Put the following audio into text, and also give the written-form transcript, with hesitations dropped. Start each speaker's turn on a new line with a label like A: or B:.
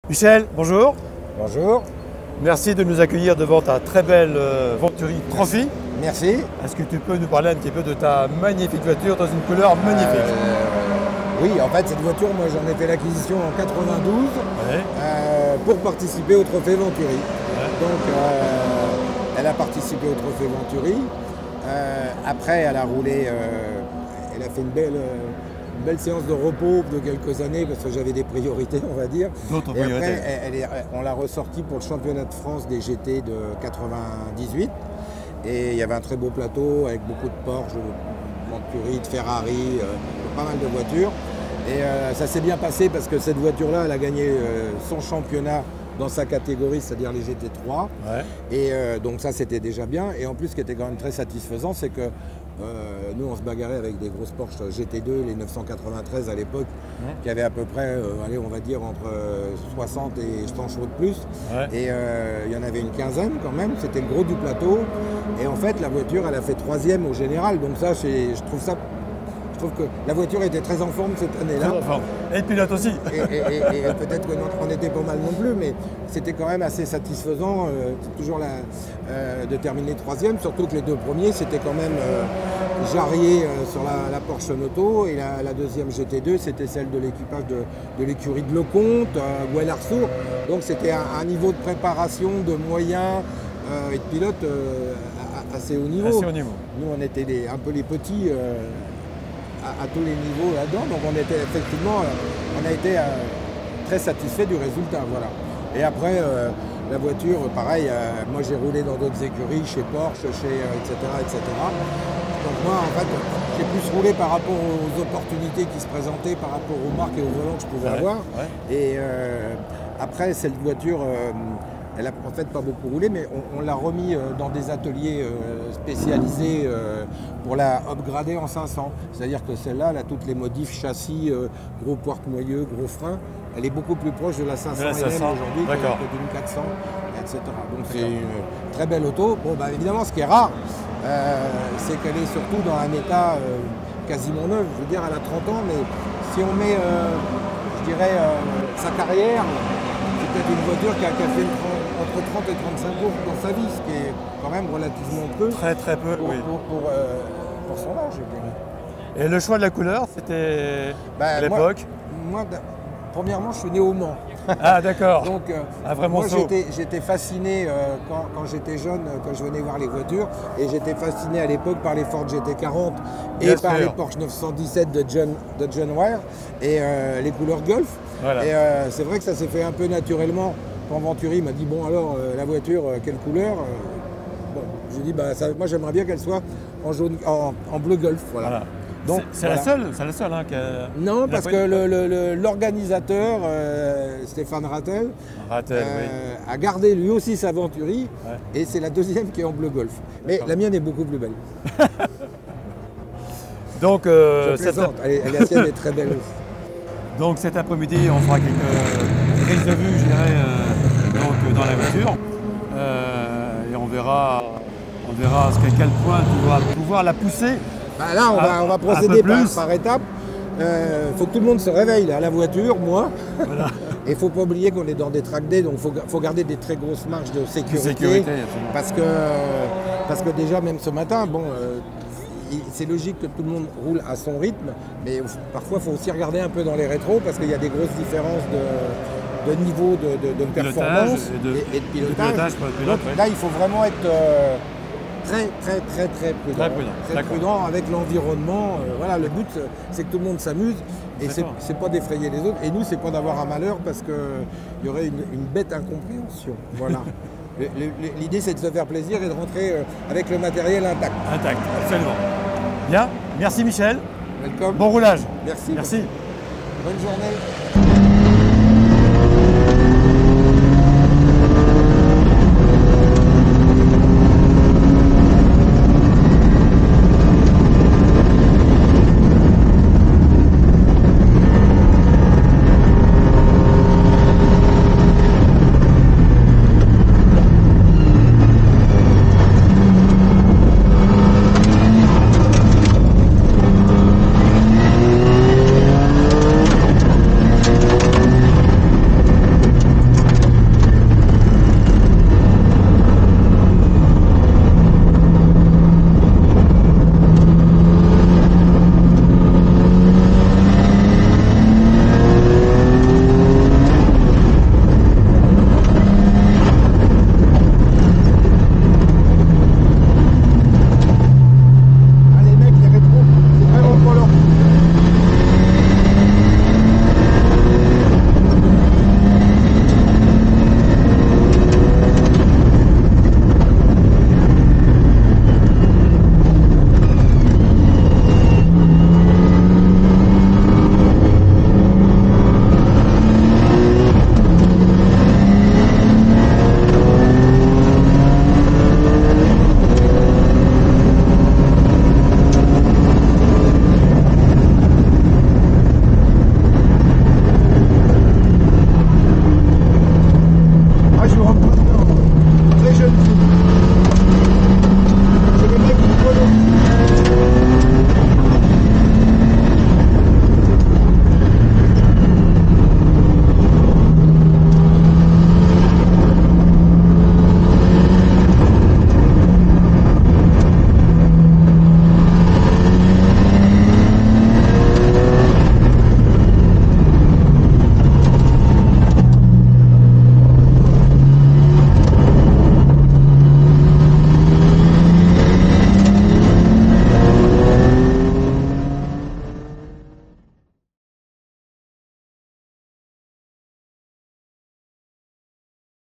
A: Michel, bonjour.
B: Bonjour.
A: Merci de nous accueillir devant ta très belle Venturi Trophy.
B: Merci.
A: Est-ce que tu peux nous parler un petit peu de ta magnifique voiture dans une couleur magnifique?
B: Oui, en fait, cette voiture, moi, j'en ai fait l'acquisition en 92
A: Ouais.
B: pour participer au Trophée Venturi.
A: Ouais.
B: Donc, elle a participé au Trophée Venturi. Après, elle a roulé, elle a fait une belle séance de repos de quelques années parce que j'avais des priorités, on va dire.
A: D'autres
B: Et
A: priorités.
B: après, on l'a ressortie pour le championnat de France des GT de 98. Et il y avait un très beau plateau avec beaucoup de Porsche, de Venturi, de Ferrari, pas mal de voitures. Et ça s'est bien passé parce que cette voiture-là, elle a gagné son championnat dans sa catégorie, c'est-à-dire les GT3.
A: Ouais.
B: Et donc ça, c'était déjà bien. Et en plus, ce qui était quand même très satisfaisant, c'est que nous, on se bagarrait avec des grosses Porsche GT2, les 993 à l'époque, qui avaient à peu près, allez, on va dire, entre 60 et 100 chevaux de plus.
A: Ouais.
B: Et il y en avait une quinzaine quand même, c'était le gros du plateau. Et en fait, la voiture, elle a fait 3e au général. Donc ça, je trouve que la voiture était très en forme cette année-là.
A: Enfin, et le pilote aussi.
B: Et peut-être qu'on était pas mal non plus, mais c'était quand même assez satisfaisant toujours de terminer 3e, surtout que les deux premiers, c'était quand même Jarier sur la Porsche Moto, et la deuxième GT2, c'était celle de l'équipage de l'écurie de Lecomte, Gouel Arsour. Donc c'était un niveau de préparation, de moyens et de pilote assez haut niveau.
A: Assez haut niveau.
B: Nous, on était un peu les petits à tous les niveaux là-dedans, donc on était effectivement, on a été très satisfait du résultat, voilà. Et après, la voiture, pareil, moi j'ai roulé dans d'autres écuries, chez Porsche, etc., etc. Donc moi, en fait, j'ai plus roulé par rapport aux opportunités qui se présentaient, par rapport aux marques et aux volants que je pouvais avoir.
A: Ouais.
B: Et après, cette voiture, elle a en fait pas beaucoup roulé, mais on l'a remis dans des ateliers spécialisés pour la upgrader en 500. C'est-à-dire que celle-là, elle a toutes les modifs châssis, gros porte-moyeux, gros frein. Elle est beaucoup plus proche de la 500 LM aujourd'hui que d'une 400, etc. Donc c'est une très belle auto. Bon, bah, évidemment, ce qui est rare, c'est qu'elle est surtout dans un état quasiment neuf. Je veux dire, elle a 30 ans, mais si on met, je dirais, sa carrière, c'est peut-être une voiture qui a fait entre 30 et 35 jours dans sa vie, ce qui est quand même relativement peu.
A: Très peu,
B: pour,
A: oui.
B: pour son âge, je dirais.
A: Et le choix de la couleur, c'était à l'époque?
B: Moi, premièrement, je suis né au Mans.
A: Ah d'accord.
B: Donc,
A: vraiment
B: moi, j'étais fasciné quand j'étais jeune, quand je venais voir les voitures, et j'étais fasciné à l'époque par les Ford GT40 et par les Porsche 917 de John Ware et les couleurs Golf.
A: Voilà.
B: Et c'est vrai que ça s'est fait un peu naturellement. Quand Venturi m'a dit bon alors la voiture quelle couleur, bon, j'ai dit bah moi j'aimerais bien qu'elle soit en jaune, en bleu Golf, voilà. Donc
A: c'est la seule hein,
B: non, parce que l'organisateur Stéphane Rattel a gardé lui aussi sa Venturi, et c'est la deuxième qui est en bleu Golf. Mais la mienne est beaucoup plus belle.
A: Donc
B: je plaisante, la sienne est très belle aussi.
A: Donc cet après-midi, on fera quelques prises de vue, je dirais, donc, dans la voiture. Et on verra à quel point tu vas pouvoir la pousser.
B: Bah là, on va procéder par étapes. Faut que tout le monde se réveille là, à la voiture, moi. Voilà. Et il ne faut pas oublier qu'on est dans des track days, donc il faut garder des très grosses marges de sécurité. Parce que déjà, même ce matin, bon, c'est logique que tout le monde roule à son rythme, mais parfois il faut aussi regarder un peu dans les rétros parce qu'il y a des grosses différences de niveau de performance et de pilotage. Donc là, il faut vraiment être très prudent avec l'environnement. Voilà, le but, c'est que tout le monde s'amuse et c'est pas d'effrayer les autres. Et nous, c'est pas d'avoir un malheur parce qu'il y aurait une bête incompréhension. Voilà. L'idée, c'est de se faire plaisir et de rentrer avec le matériel intact.
A: Intact, absolument. Bien, merci Michel.
B: Welcome.
A: Bon roulage.
B: Merci.
A: Merci.
B: Bonne journée.